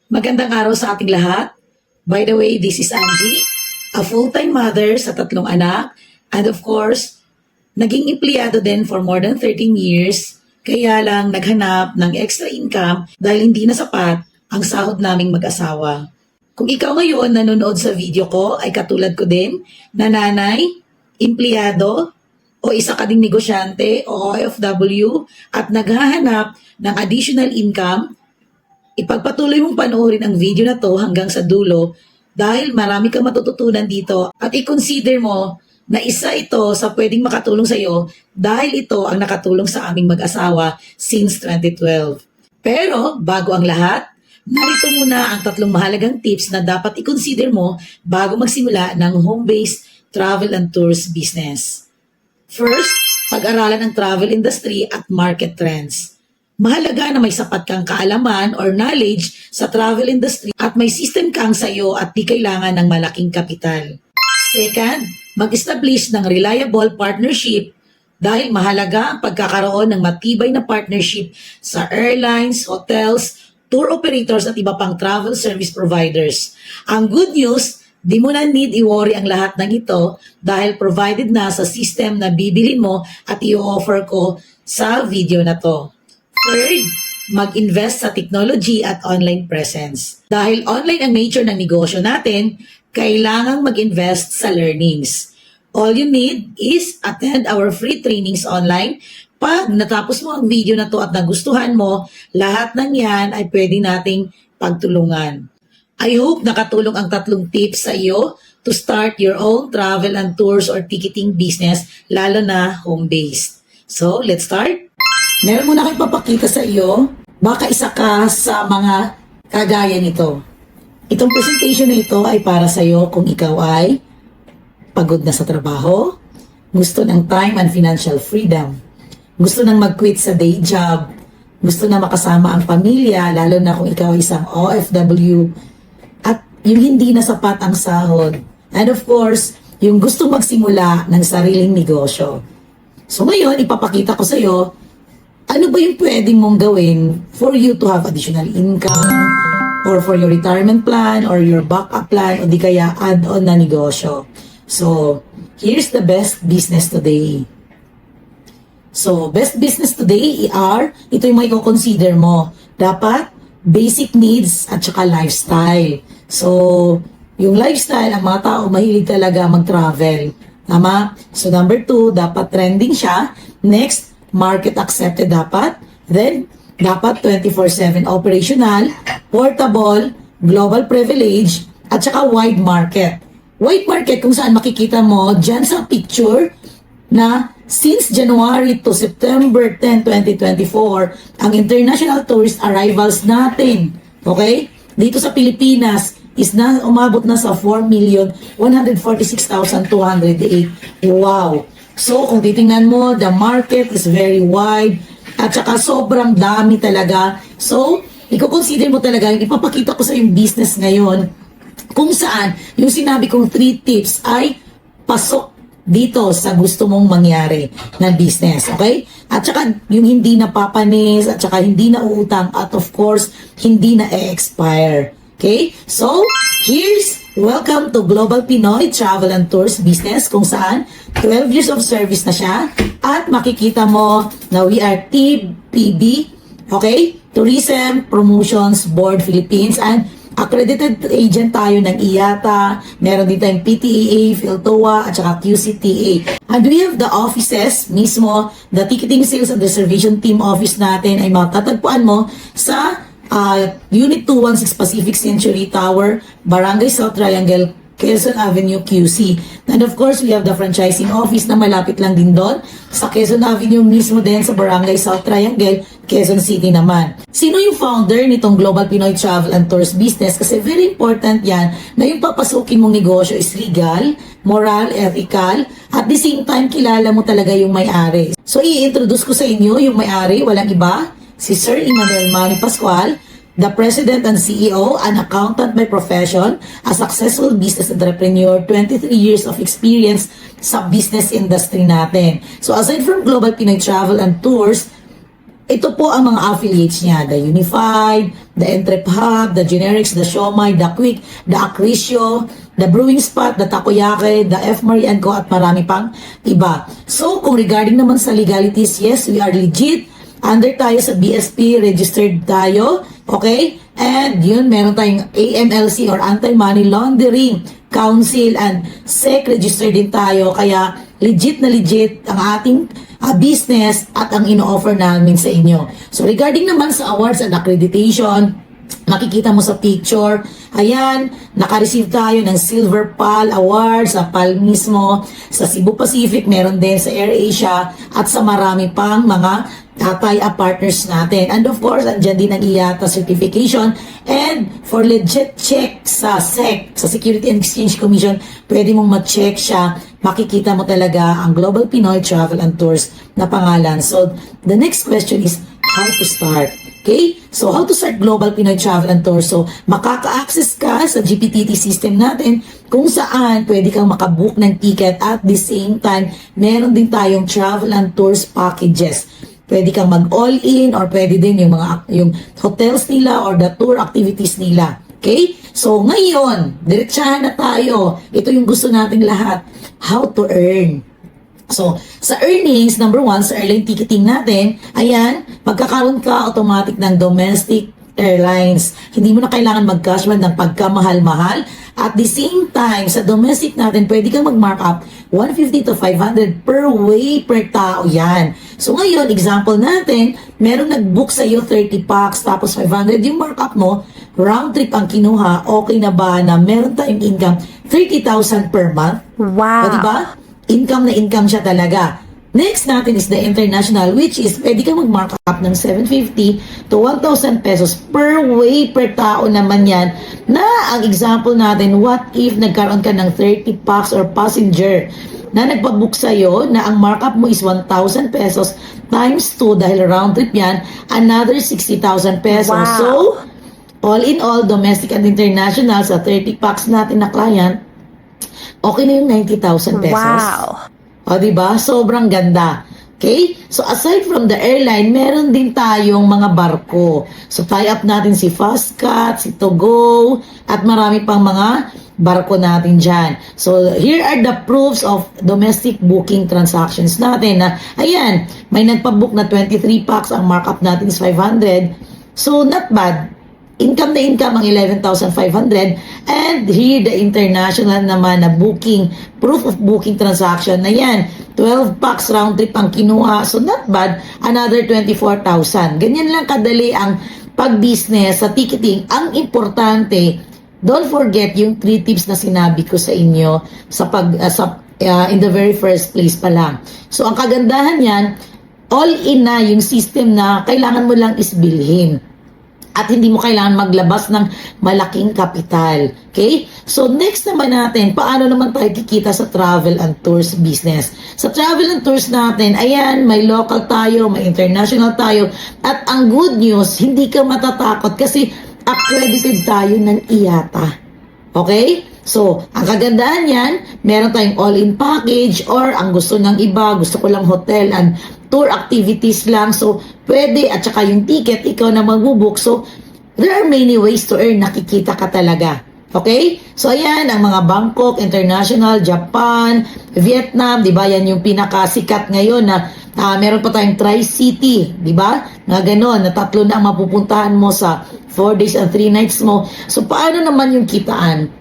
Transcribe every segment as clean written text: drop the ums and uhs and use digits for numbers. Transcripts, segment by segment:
Magandang araw sa ating lahat. By the way, this is Angie, a full-time mother sa 3 anak, and of course, naging empleyado din for more than 13 years, kaya lang naghanap ng extra income dahil hindi na sapat ang sahod naming mag-asawa. Kung ikaw ngayon nanonood sa video ko ay katulad ko din, na nanay, empleyado, o isa ka ding negosyante o OFW at naghahanap ng additional income, ipagpatuloy mong panoorin ang video na to hanggang sa dulo dahil marami kang matututunan dito at i-consider mo na isa ito sa pwedeng makatulong sa iyo dahil ito ang nakatulong sa aming mag-asawa since 2012. Pero bago ang lahat, narito muna ang 3 mahalagang tips na dapat i-consider mo bago magsimula ng home-based travel and tours business. First, pag-aralan ang travel industry at market trends. Mahalaga na may sapat kang kaalaman or knowledge sa travel industry at may system kang sayo at di kailangan ng malaking kapital. Second, mag-establish ng reliable partnership dahil mahalaga ang pagkakaroon ng matibay na partnership sa airlines, hotels, tour operators at iba pang travel service providers. Ang good news, di mo na need i-worry ang lahat ng ito dahil provided na sa system na bibilin mo at i-offer ko sa video na to. Third, mag-invest sa technology at online presence. Dahil online ang nature ng negosyo natin, kailangang mag-invest sa learnings. All you need is attend our free trainings online. Pag natapos mo ang video na to at nagustuhan mo, lahat ng yan ay pwede nating pagtulungan. I hope nakatulong ang 3 tips sa iyo to start your own travel and tours or ticketing business, lalo na home-based. So, let's start. Meron muna akong papakita sa iyo, baka isa ka sa mga kagaya nito. Itong presentation na ito ay para sa iyo kung ikaw ay pagod na sa trabaho, gusto ng time and financial freedom, gusto nang mag-quit sa day job, gusto na makasama ang pamilya, lalo na kung ikaw ay isang OFW, at yung hindi na sapat ang sahod. And of course, yung gusto magsimula ng sariling negosyo. So ngayon, ipapakita ko sa iyo, ano ba yung pwedeng mong gawin for you to have additional income or for your retirement plan or your backup plan o di kaya add-on na negosyo. So, here's the best business today. So, best business today ito yung may consider mo. Dapat basic needs at saka lifestyle. So, yung lifestyle, ang mga tao mahilig talaga mag-travel. Tama? So, number 2, dapat trending siya. Next, market accepted dapat. Then, dapat 24/7 operational, portable, global privilege, at saka wide market. Wide market kung saan makikita mo dyan sa picture na since January to September 10, 2024, ang international tourist arrivals natin, okay, dito sa Pilipinas, is na umabot na sa 4,146,208. Wow! So, kung titingnan mo, the market is very wide at saka sobrang dami talaga. So, i-consider mo talaga, ipapakita ko sa yung business ngayon kung saan yung sinabi kong 3 tips ay pasok dito sa gusto mong mangyari ng business, okay? At saka yung hindi napapanis, at saka hindi na uutang, at of course, hindi na e-expire. Okay? So, welcome to Global Pinoy Travel and Tours Business kung saan 12 years of service na siya at makikita mo na we are TPB, okay? Tourism Promotions Board Philippines and accredited agent tayo ng IATA, meron din tayong PTAA, PhilToa, at saka QCTA. And we have the offices mismo, the ticketing sales and reservation team office natin ay matatagpuan mo sa Unit 216 Pacific Century Tower, Barangay South Triangle, Quezon Avenue, QC. And of course, we have the franchising office na malapit lang din doon sa Quezon Avenue mismo din sa Barangay South Triangle, Quezon City naman. Sino yung founder nitong Global Pinoy Travel and Tours Business? Kasi very important yan na yung papasukin mong negosyo is legal, moral, ethical, at the same time kilala mo talaga yung may-ari. So i-introduce ko sa inyo yung may-ari, walang iba, si Sir Emmanuel Manny Pascual, the President and CEO, an accountant by profession, a successful business entrepreneur, 23 years of experience sa business industry natin. So aside from Global Pinoy Travel and Tours, ito po ang mga affiliates niya, the Unified, the Entrep Hub, the Generics, the Siomai, the Quick, the Acrisio, the Brewing Spot, the Takoyaki, the F. Marian Co. at marami pang iba. So, kung regarding naman sa legalities, yes, we are legit. Under tayo sa BSP, registered tayo. Okay? And yun, meron tayong AMLC or Anti-Money Laundering Council and SEC registered din tayo. Kaya legit na legit ang ating business at ang ino-offer namin sa inyo. So regarding naman sa awards and accreditation, makikita mo sa picture, ayan, naka-receive tayo ng Silver PAL Award sa PAL mismo, sa Cebu Pacific, meron din sa AirAsia, at sa marami pang mga tie-up partners natin. And of course, andyan din ang IATA certification. And for legit check sa SEC, sa Security and Exchange Commission, pwede mong ma-check siya. Makikita mo talaga ang Global Pinoy Travel and Tours na pangalan. So, the next question is, how to start? Okay? So, how to start Global Pinoy Travel and Tours? So, makaka-access ka sa GPTT system natin kung saan pwede kang makabook ng ticket at the same time, meron din tayong travel and tours packages. Pwede kang mag-all-in or pwede din yung hotels nila or the tour activities nila. Okay? So, ngayon, diretsahan na tayo. Ito yung gusto nating lahat. How to earn. So, sa earnings, number one, sa airline ticketing natin, ayan, magkakaroon ka automatic ng domestic airlines. Hindi mo na kailangan mag-cashback ng pagkamahal-mahal. At the same time, sa domestic natin, pwede kang mag-mark up 150 to 500 per way per tao yan. So ngayon, example natin, meron nag-book sa'yo 30 packs, tapos 500 yung markup mo, round trip ang kinuha, okay na ba na meron tayong income 30,000 per month? Wow! O diba? Income na income siya talaga. Next natin is the international, which is pwede kang mag-mark up ng 750 to 1,000 pesos per way per tao naman yan. Na ang example natin, what if nagkaroon ka ng 30 packs or passenger na nagpa-book sa'yo na ang markup mo is 1,000 pesos times 2 dahil round trip yan, another 60,000 pesos. Wow. So, all in all, domestic and international sa 30 packs natin na client, okay na yung 90,000 pesos. Wow! O, diba? Sobrang ganda. Okay? So, aside from the airline, meron din tayong mga barko. So, tie-up natin si Fastcat, si Togo, at marami pang mga barko natin dyan. So, here are the proofs of domestic booking transactions natin na, ayan, may nagpa-book na 23 packs, ang markup natin is 500. So, not bad. Income na income ang 11,500 and here the international naman na booking, proof of booking transaction na yan, 12 packs round trip ang kinuha, so not bad, another 24,000. Ganyan lang kadali ang pag-business sa ticketing. Ang importante, don't forget yung 3 tips na sinabi ko sa inyo in the very first place pa lang. So ang kagandahan yan, all in na yung system na kailangan mo lang isbilhin. At hindi mo kailangan maglabas ng malaking kapital. Okay? So, next naman natin, paano naman tayo kikita sa travel and tours business? Sa travel and tours natin, ayan, may local tayo, may international tayo. At ang good news, hindi ka matatakot kasi accredited tayo ng IATA. Okay? So, ang kagandahan yan, meron tayong all-in package or ang gusto ng iba, gusto ko lang hotel and tour activities lang. So, pwede at saka yung ticket, ikaw na magbubook. So, there are many ways to earn. Nakikita ka talaga. Okay? So, ayan, ang mga Bangkok, International, Japan, Vietnam, di ba? Yan yung pinakasikat ngayon na meron pa tayong Tri-City, di ba? Nga ganon, na 3 na ang mapupuntahan mo sa 4 days and 3 nights mo. So, paano naman yung kitaan?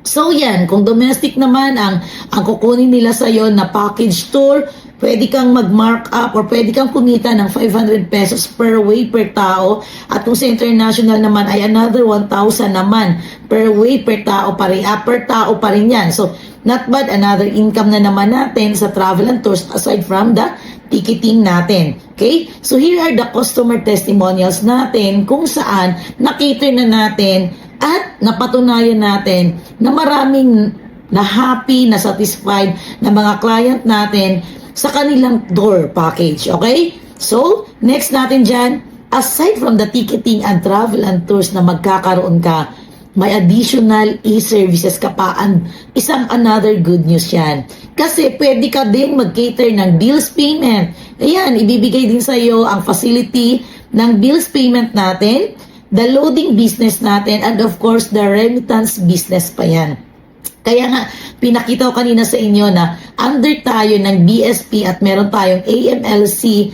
So yan, kung domestic naman ang kukunin nila sa iyo na package tour, pwede kang mag-mark up or pwede kang kumita ng 500 pesos per way per tao. At kung sa international naman ay another 1,000 naman per way per tao pa rin. Per tao pa rin yan. So not bad, another income na naman natin sa travel and tours aside from the ticketing natin. Okay? So here are the customer testimonials natin kung saan nakita na natin at napatunayan natin na maraming na happy, na satisfied na mga client natin sa kanilang tour package. Okay? So, next natin dyan, aside from the ticketing and travel and tours na magkakaroon ka, may additional e-services ka pa, and isang another good news yan. Kasi pwede ka din mag-cater ng bills payment. Ayan, ibibigay din sa iyo ang facility ng bills payment natin, the loading business natin, and of course, the remittance business pa yan. Kaya nga, pinakita ko kanina sa inyo na under tayo ng BSP at meron tayong AMLC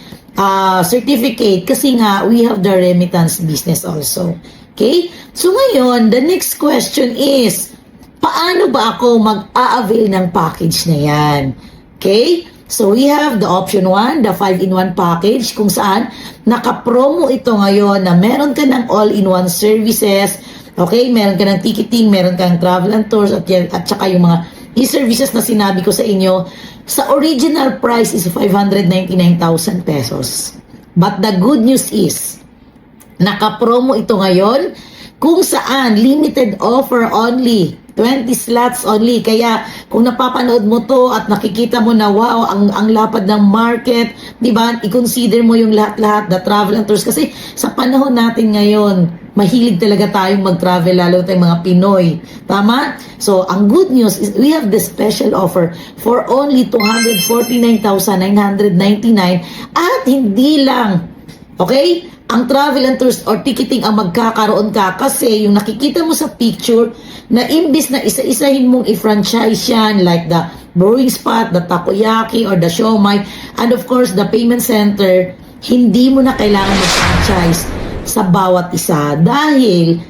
certificate kasi nga, we have the remittance business also. Okay? So ngayon, the next question is, paano ba ako mag-a-avail ng package na yan? Okay? So we have the option 1, the 5-in-1 package, kung saan naka-promo ito ngayon na meron ka ng all-in-one services. Okay, meron ka ng ticketing, meron kang travel and tours, at saka yung mga e-services na sinabi ko sa inyo. Sa original price is 599,000 pesos. But the good news is, naka-promo ito ngayon, kung saan limited offer only, 20 slots only. Kaya kung napapanood mo to at nakikita mo na wow, ang lapad ng market, di ba? I-consider mo yung lahat-lahat, the travel and tours. Kasi sa panahon natin ngayon, mahilig talaga tayong mag-travel, lalo tayong mga Pinoy. Tama? So, ang good news is we have this special offer for only 249,999 at hindi lang, okay? Ang travel and tours or ticketing ang magkakaroon ka kasi yung nakikita mo sa picture na imbis na isa-isahin mong i-franchise yan like the brewing spot, the takoyaki, or the siomai, and of course the payment center, hindi mo na kailangan mag-franchise sa bawat isa dahil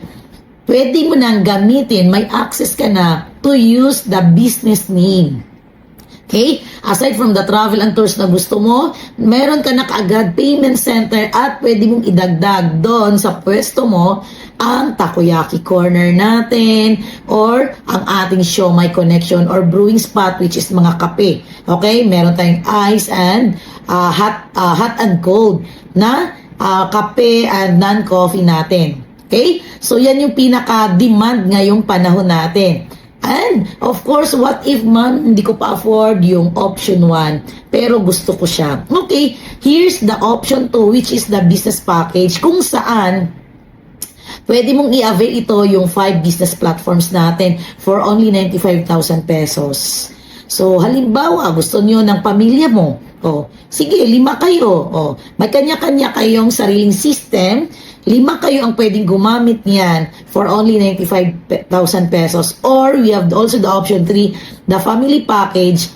pwede mo nang gamitin, may access ka na to use the business name. Okay? Aside from the travel and tours na gusto mo, meron ka na kaagad payment center at pwede mong idagdag doon sa pwesto mo ang takoyaki corner natin or ang ating siomai connection or brewing spot, which is mga kape. Okay? Meron tayong ice and hot and cold na kape and non-coffee natin. Okay? So, yan yung pinaka-demand ngayong panahon natin. And, of course, what if man, hindi ko pa afford yung option 1, pero gusto ko siya. Okay, here's the option 2, which is the business package, kung saan pwede mong i-avail ito yung 5 business platforms natin for only 95,000 pesos. So, halimbawa, gusto niyo ng pamilya mo, sige, 5 kayo, may kanya-kanya kayong sariling system, 5 kayo ang pwedeng gumamit niyan for only 95,000 pesos. Or we have also the option 3, the family package,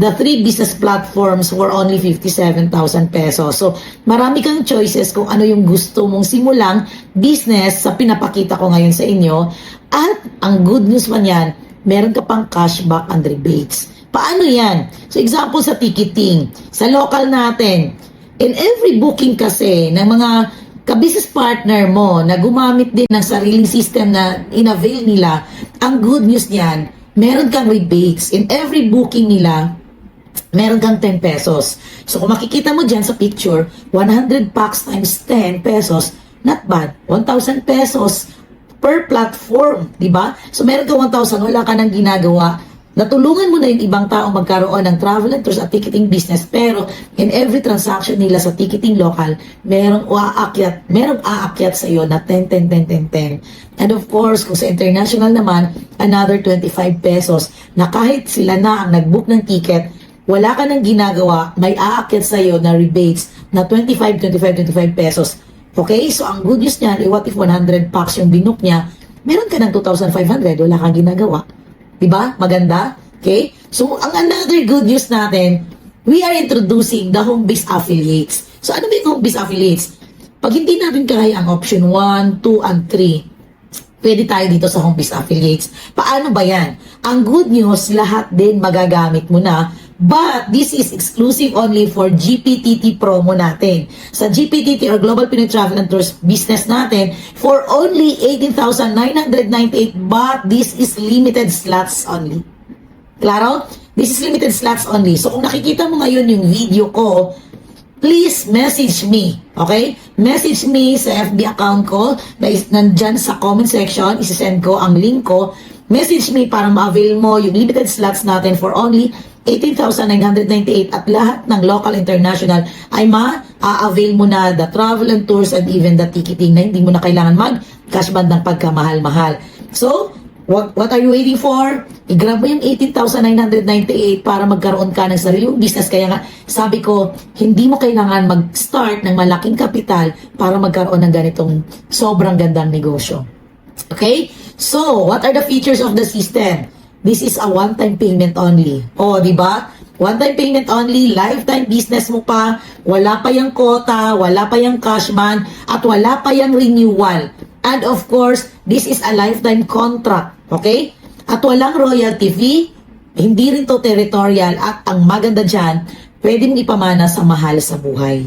the 3 business platforms for only 57,000 pesos. So, marami kang choices kung ano yung gusto mong simulang business sa pinapakita ko ngayon sa inyo. At ang good news man yan, meron ka pang cashback and rebates. Paano yan? So, example sa ticketing, sa local natin, in every booking kasi ng mga ka-business partner mo na gumamit din ng sariling system na in-avail nila, ang good news niyan, meron kang rebates. In every booking nila, meron kang 10 pesos. So kung makikita mo dyan sa picture, 100 packs times 10 pesos, not bad. 1,000 pesos per platform, di ba? So meron ka 1,000, wala ka nang ginagawa. Natulungan mo na yung ibang taong magkaroon ng travel and tours at ticketing business, pero in every transaction nila sa ticketing local, merong aakyat sa iyo na 10, 10, 10, 10, 10. And of course, kung sa international naman, another 25 pesos na kahit sila na ang nag-book ng ticket, wala ka nang ginagawa, may aakyat sa iyo na rebates na 25, 25, 25 pesos. Okay? So, ang good news niyan, what if 100 packs yung binook niya, meron ka ng 2,500, wala kang ginagawa. Diba? Maganda? Okay? So, ang another good news natin, we are introducing the home-based affiliates. So, ano ba yung home-based affiliates? Pag hindi natin kaya ang option 1, 2, and 3, pwede tayo dito sa home-based affiliates. Paano ba yan? Ang good news, lahat din magagamit mo na, but this is exclusive only for GPTT promo natin. Sa GPTT or Global Pinoy Travel and Tours business natin, for only 18,998, but this is limited slots only. Klaro? This is limited slots only. So kung nakikita mo ngayon yung video ko, please message me. Okay? Message me sa FB account ko, nandyan sa comment section, isasend ko ang link ko. Message me para ma-avail mo yung limited slots natin for only 18,998 at lahat ng local international ay ma-avail mo na the travel and tours and even the ticketing na hindi mo na kailangan mag-cashback ng pagkamahal-mahal. So, what are you waiting for? I-grab mo yung 18,998 para magkaroon ka ng sariling business. Kaya nga, sabi ko, hindi mo kailangan mag-start ng malaking kapital para magkaroon ng ganitong sobrang gandang negosyo. Okay? So, what are the features of the system? This is a one-time payment only. O, di ba? One-time payment only, lifetime business mo pa, wala pa yung quota, wala pa yung cashman, at wala pa yung renewal. And of course, this is a lifetime contract. Okay? At walang royalty fee, hindi rin to territorial, at ang maganda dyan, pwede mong ipamana sa mahal sa buhay.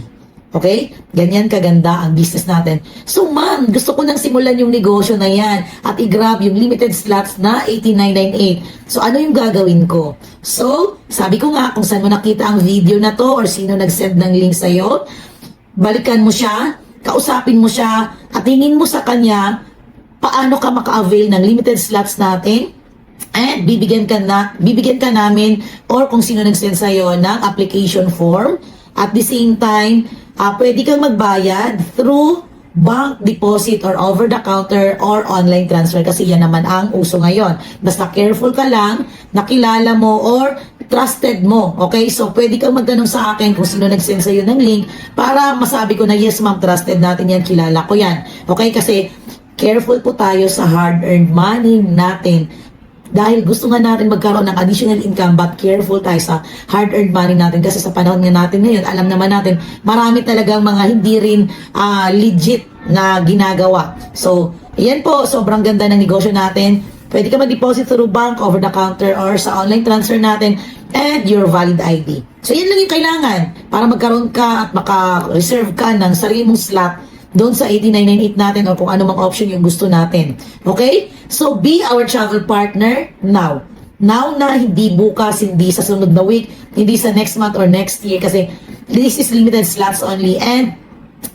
Okay? Ganyan kaganda ang business natin. So man, gusto ko nang simulan yung negosyo na yan at i-grab yung limited slots na 18,998. So ano yung gagawin ko? So, sabi ko nga, kung saan mo nakita ang video na to or sino nag-send ng link sa'yo, balikan mo siya, kausapin mo siya, at hingin mo sa kanya paano ka maka-avail ng limited slots natin. And bibigyan ka namin or kung sino nag-send sa'yo ng application form. At the same time, pwede kang magbayad through bank deposit or over-the-counter or online transfer kasi yan naman ang uso ngayon. Basta careful ka lang, nakilala mo or trusted mo. Okay? So, pwede kang magtanong sa akin kung sino nag-send sa'yo ng link para masabi ko na yes ma'am, trusted natin yan, kilala ko yan. Okay? Kasi careful po tayo sa hard-earned money natin. Dahil gusto nga natin magkaroon ng additional income but careful tayo sa hard-earned money natin kasi sa panahon nga natin ngayon, alam naman natin, marami talagang mga hindi rin legit na ginagawa. So, yan po, sobrang ganda ng negosyo natin. Pwede ka mag-deposit through bank, over-the-counter, or sa online transfer natin and your valid ID. So, yan lang yung kailangan para magkaroon ka at maka-reserve ka ng sarili mong slot doon sa 8998 natin o kung ano mang option yung gusto natin. Okay? So, be our travel partner now. Now na, hindi bukas, hindi sa sunod na week, hindi sa next month or next year kasi this is limited slots only and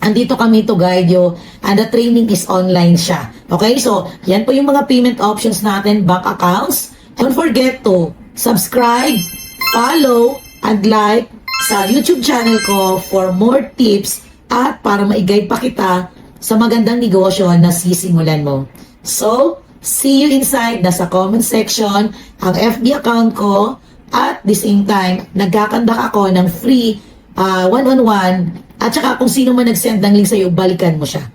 andito kami to guide you and the training is online siya. Okay? So, yan po yung mga payment options natin, bank accounts. Don't forget to subscribe, follow, and like sa YouTube channel ko for more tips at para ma-guide pa kita sa magandang negosyo na sisimulan mo. So, see you inside. Nasa comment section ang FB account ko at the same time, nagkakandak ako ng free one-on-one at saka kung sino man nag-send ng link sa'yo, balikan mo siya.